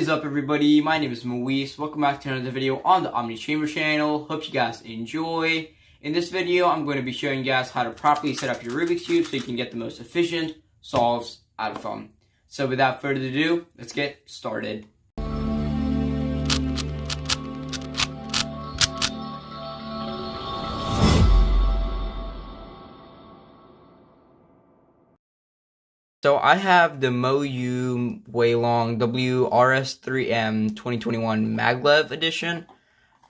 is up, everybody? My name is Moise. Welcome back to another video on the Omni Chamber channel. Hope you guys enjoy. In this video, I'm going to be showing you guys how to properly set up your Rubik's Cube so you can get the most efficient solves out of them. So without further ado, let's get started. So I have the Moyu Weilong WRS3M 2021 Maglev edition.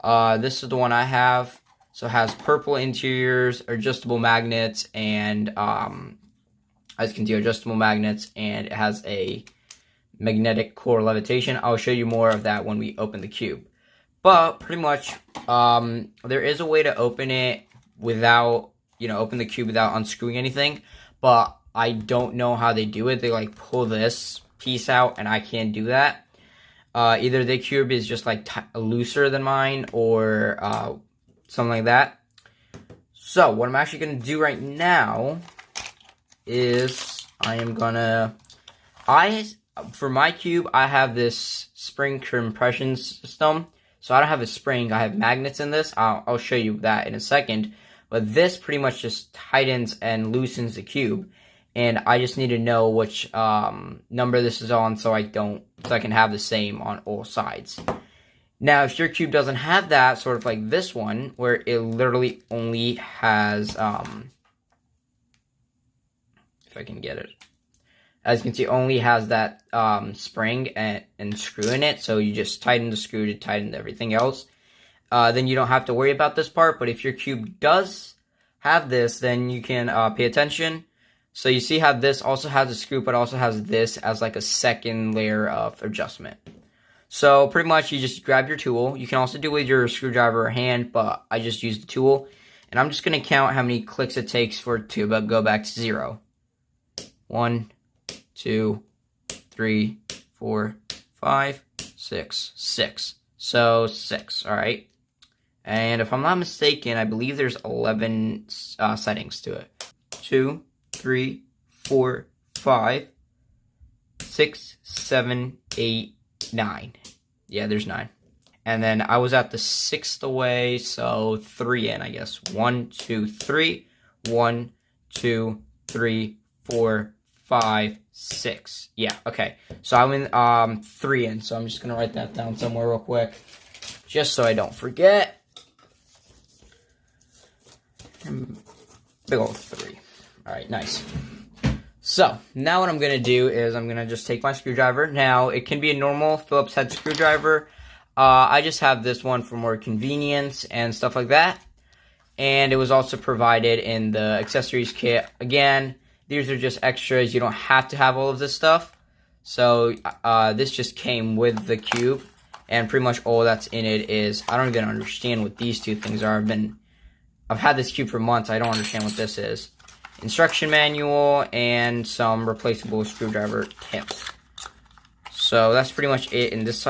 This is the one I have. So it has purple interiors, adjustable magnets, and as you can see, adjustable magnets, and it has a magnetic core levitation. I'll show you more of that when we open the cube. But pretty much, there is a way to open it without, open the cube without unscrewing anything. But I don't know how they do it. They pull this piece out, and I can't do that. Either the cube is just looser than mine, or something like that. So what I'm actually gonna do right now is for my cube, I have this spring compression system. So I don't have a spring. I have magnets in this. I'll show you that in a second. But this pretty much just tightens and loosens the cube. And I just need to know which number this is on so I can have the same on all sides. Now, if your cube doesn't have that, sort of like this one, where it literally only has, if I can get it, as you can see, only has that spring and screw in it. So you just tighten the screw to tighten everything else. Then you don't have to worry about this part. But if your cube does have this, then you can pay attention. So you see how this also has a screw, but also has this as a second layer of adjustment. So pretty much you just grab your tool. You can also do it with your screwdriver or hand, but I just use the tool. And I'm just going to count how many clicks it takes for it to go back to 0. 1, 2, 3, 4, 5, 6, 6. So 6, alright. And if I'm not mistaken, I believe there's 11 settings to it. 2, 3, 4, 5, 6, 7, 8, 9. Yeah, there's 9. And then I was at the 6th away, so 3 in, I guess. 1, 2, 3. 1, 2, 3, 4, 5, 6. Yeah, okay. So I'm in 3 in, so I'm just going to write that down somewhere real quick, just so I don't forget. Big old 3. Alright, nice. So, now what I'm going to do is I'm going to just take my screwdriver. Now, it can be a normal Phillips head screwdriver. I just have this one for more convenience and stuff like that. And it was also provided in the accessories kit. Again, these are just extras. You don't have to have all of this stuff. So, this just came with the cube. And pretty much all that's in it is, I don't even understand what these two things are. I've had this cube for months. I don't understand what this is. Instruction manual and some replaceable screwdriver tips. So that's pretty much it in this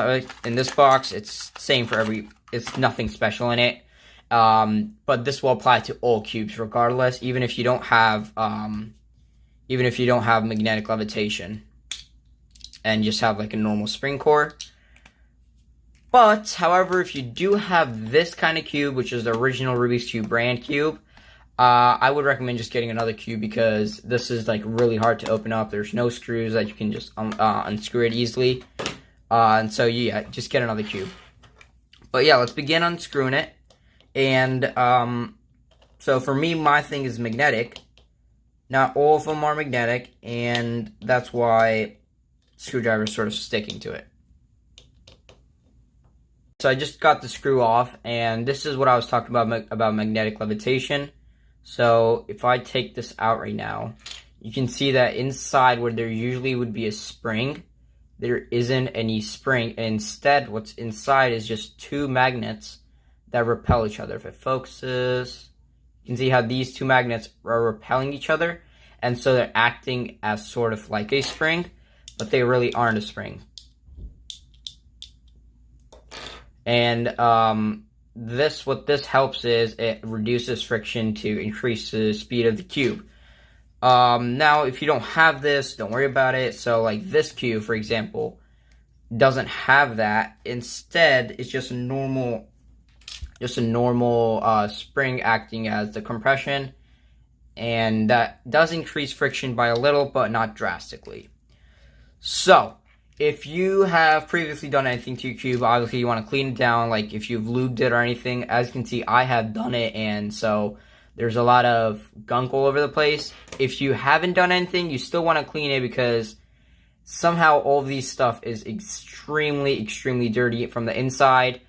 box. It's same for it's nothing special in it. But this will apply to all cubes regardless, even if you don't have magnetic levitation and just have a normal spring core. But however, if you do have this kind of cube, which is the original Rubik's Cube brand cube, I would recommend just getting another cube because this is really hard to open up. There's no screws that you can just unscrew it easily. And so yeah, just get another cube. But yeah, let's begin unscrewing it. And so for me, my thing is magnetic. Not all of them are magnetic, and that's why screwdriver is sort of sticking to it. So I just got the screw off, and this is what I was talking about magnetic levitation. So if I take this out right now, you can see that inside where there usually would be a spring, there isn't any spring. Instead, what's inside is just two magnets that repel each other. If it focuses, you can see how these two magnets are repelling each other. And so they're acting as sort of like a spring, but they really aren't a spring. And what this helps is it reduces friction to increase the speed of the cube. Now, if you don't have this, don't worry about it. So, like this cube, for example, doesn't have that. Instead, it's just a normal spring acting as the compression, and that does increase friction by a little, but not drastically. So, if you have previously done anything to your cube, obviously you want to clean it down, like if you've lubed it or anything. As you can see, I have done it, and so there's a lot of gunk all over the place. If you haven't done anything, you still want to clean it, because somehow all of these stuff is extremely, extremely dirty from the inside.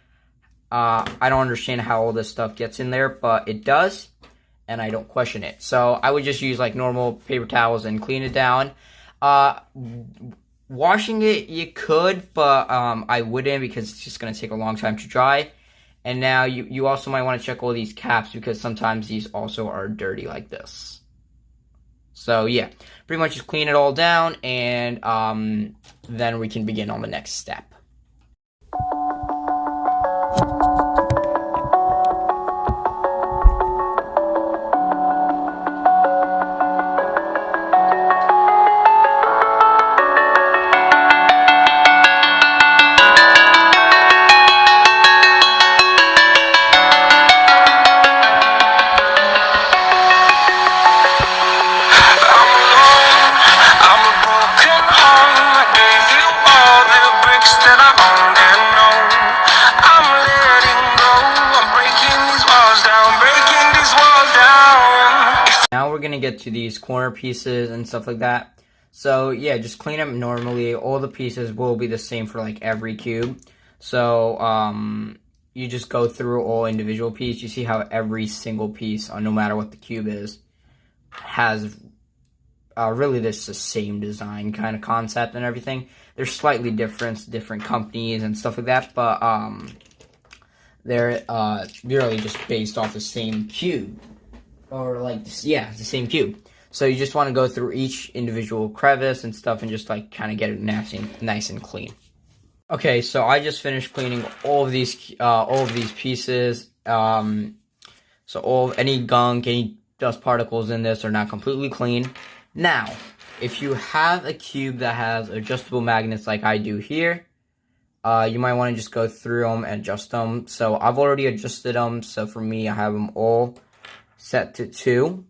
I don't understand how all this stuff gets in there, but it does, and I don't question it. So I would just use like normal paper towels and clean it down. Washing it, you could, but I wouldn't, because it's just going to take a long time to dry. And now you also might want to check all these caps, because sometimes these also are dirty like this. So yeah, pretty much just clean it all down, and then we can begin on the next step. Now we're gonna get to these corner pieces and stuff like that. So yeah, just clean them normally. All the pieces will be the same for like every cube. So you just go through all individual pieces. You see how every single piece, no matter what the cube is, has really the same design kind of concept and everything. There's slightly different companies and stuff like that, but they're really just based off the same cube. Or like, yeah, it's the same cube. So you just want to go through each individual crevice and stuff, and just like kind of get it nice and clean. Okay, so I just finished cleaning all of these pieces. So any gunk, any dust particles in this are now completely clean. Now, if you have a cube that has adjustable magnets like I do here, you might want to just go through them and adjust them. So I've already adjusted them. So for me, I have them all set to 2.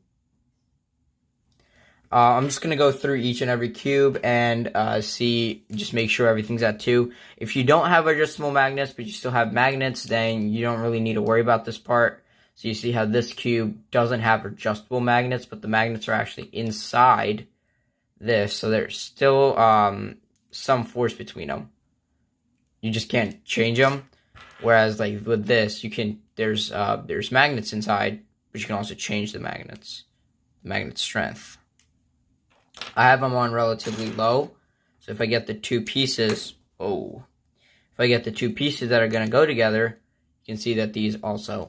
I'm just going to go through each and every cube and just make sure everything's at 2. If you don't have adjustable magnets, but you still have magnets, then you don't really need to worry about this part. So you see how this cube doesn't have adjustable magnets, but the magnets are actually inside this. So there's still some force between them. You just can't change them. Whereas like with this, there's magnets inside, but you can also change the magnet strength. I have them on relatively low, so if I get the two pieces, that are going to go together, you can see that these also,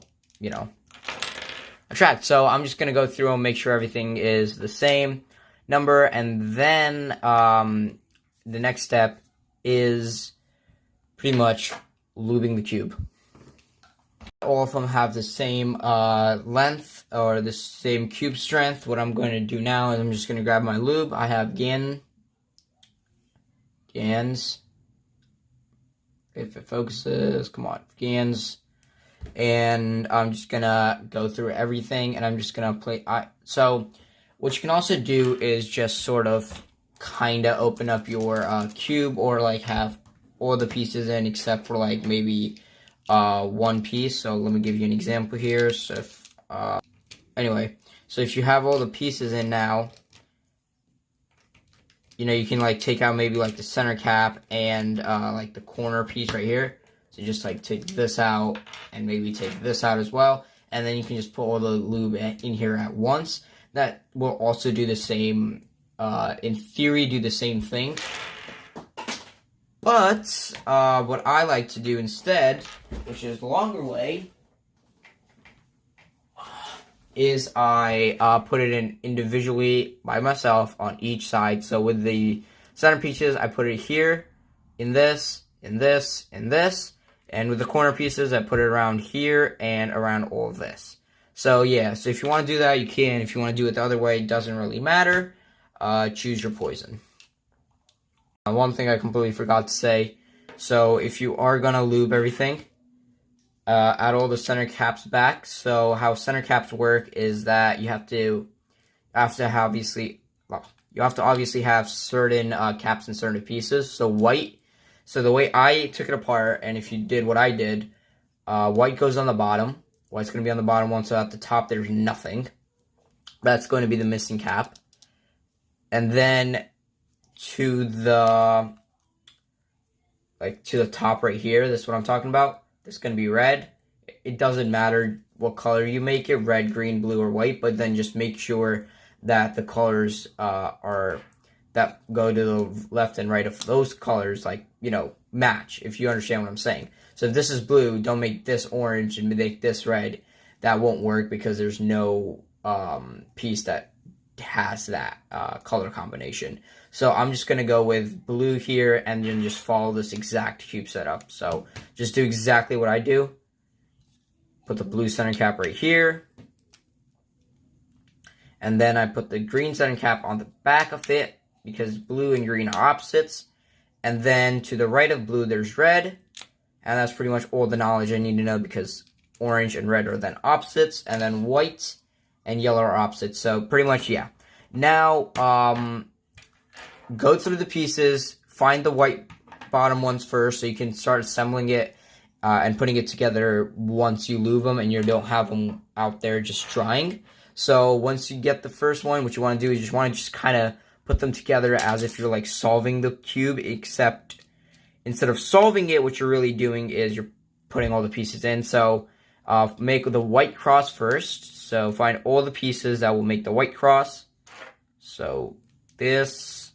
attract. So I'm just going to go through and make sure everything is the same number, and then the next step is pretty much lubing the cube. All of them have the same length or the same cube strength. What I'm going to do now is I'm just going to grab my lube. I have Gans. If it focuses, come on, Gans. And I'm just going to go through everything, and I'm just going to play. So what you can also do is just sort of kind of open up your cube, or like have all the pieces in except for like maybe one piece. So let me give you an example here. So if, anyway, so if you have all the pieces in now, you can like take out maybe like the center cap and like the corner piece right here. So just like take this out and maybe take this out as well, and then you can just put all the lube in here at once. That will also do the same, in theory, do the same thing. But what I like to do instead, which is the longer way, is I put it in individually by myself on each side. So with the center pieces, I put it here, in this, in this, in this. And with the corner pieces, I put it around here and around all of this. So yeah, so if you want to do that, you can. If you want to do it the other way, it doesn't really matter. Choose your poison. One thing I completely forgot to say So if you are going to lube everything, add all the center caps back. So how center caps work is that you have to obviously have certain caps in certain pieces. So white. So the way I took it apart, and if you did what I did, white goes on the bottom. White's going to be on the bottom one, so at the top there's nothing. That's going to be the missing cap. And then to the top right here, this is what I'm talking about. This is going to be red. It doesn't matter what color you make it, red, green, blue, or white, but then just make sure that the colors that go to the left and right of those colors, match, if you understand what I'm saying. So if this is blue, don't make this orange and make this red. That won't work because there's no piece that has that color combination. So I'm just going to go with blue here and then just follow this exact cube setup. So just do exactly what I do. Put the blue center cap right here. And then I put the green center cap on the back of it because blue and green are opposites. And then to the right of blue, there's red. And that's pretty much all the knowledge I need to know because orange and red are then opposites. And then white and yellow are opposites. So pretty much, yeah. Now, go through the pieces. Find the white bottom ones first so you can start assembling it and putting it together once you lube them and you don't have them out there just drying. So once you get the first one, what you want to do is you just want to kind of put them together as if you're solving the cube, except instead of solving it, what you're really doing is you're putting all the pieces in. So make the white cross first. So find all the pieces that will make the white cross. So this,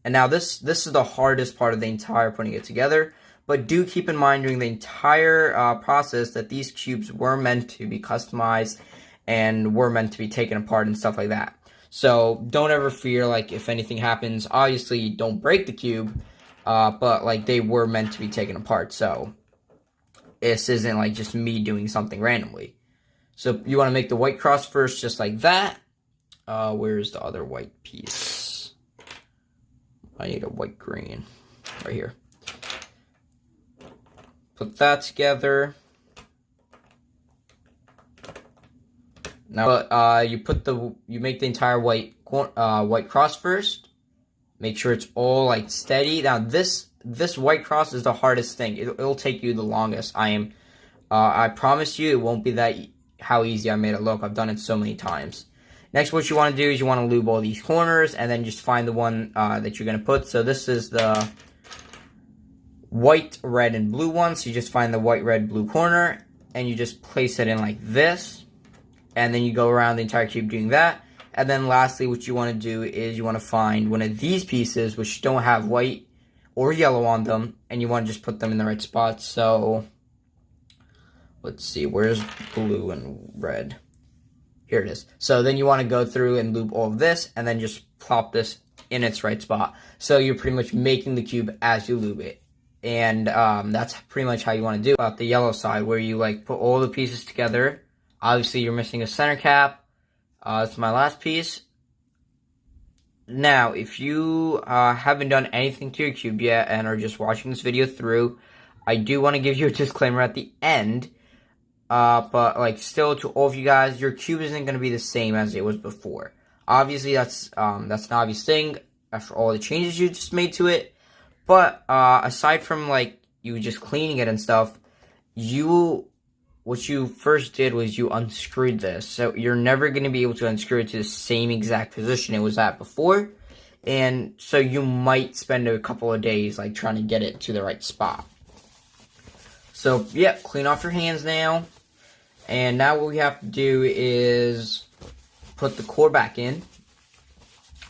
and now this is the hardest part of the entire putting it together. But do keep in mind during the entire process that these cubes were meant to be customized and were meant to be taken apart and stuff like that. So don't ever fear if anything happens. Obviously, don't break the cube, but they were meant to be taken apart. So this isn't just me doing something randomly. So you want to make the white cross first, just like that. Where's the other white piece? I need a white green right here. Put that together. Now, you make the entire white cross first. Make sure it's all steady. Now, this white cross is the hardest thing. It'll take you the longest. I promise you, it won't be how easy I made it look. I've done it so many times. Next, what you want to do is you want to lube all these corners and then just find the one that you're going to put. So this is the white, red, and blue one. So you just find the white, red, blue corner and you just place it in like this. And then you go around the entire cube doing that. And then lastly, what you want to do is you want to find one of these pieces which don't have white or yellow on them. And you want to just put them in the right spot. So let's see, where's blue and red? Here it is. So then you want to go through and lube all of this and then just plop this in its right spot. So you're pretty much making the cube as you lube it. And that's pretty much how you want to do it. About the yellow side, where you put all the pieces together. Obviously, you're missing a center cap. That's my last piece. Now, if you haven't done anything to your cube yet and are just watching this video through, I do want to give you a disclaimer at the end. But still, to all of you guys, your cube isn't going to be the same as it was before. Obviously, that's an obvious thing after all the changes you just made to it. But aside from you just cleaning it and stuff, what you first did was you unscrewed this. So you're never going to be able to unscrew it to the same exact position it was at before. And so you might spend a couple of days trying to get it to the right spot. So yeah, clean off your hands now. And now what we have to do is put the core back in.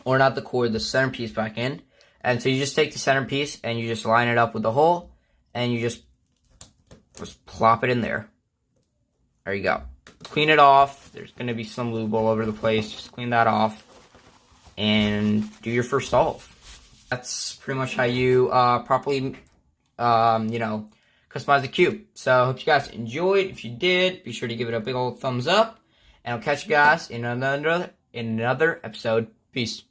Or not the core, the centerpiece back in. And so you just take the centerpiece and you just line it up with the hole. And you just plop it in there. There you go. Clean it off. There's going to be some lube all over the place. Just clean that off. And do your first solve. That's pretty much how you properly, customize the cube. So I hope you guys enjoyed. If you did, be sure to give it a big old thumbs up. And I'll catch you guys in another episode. Peace.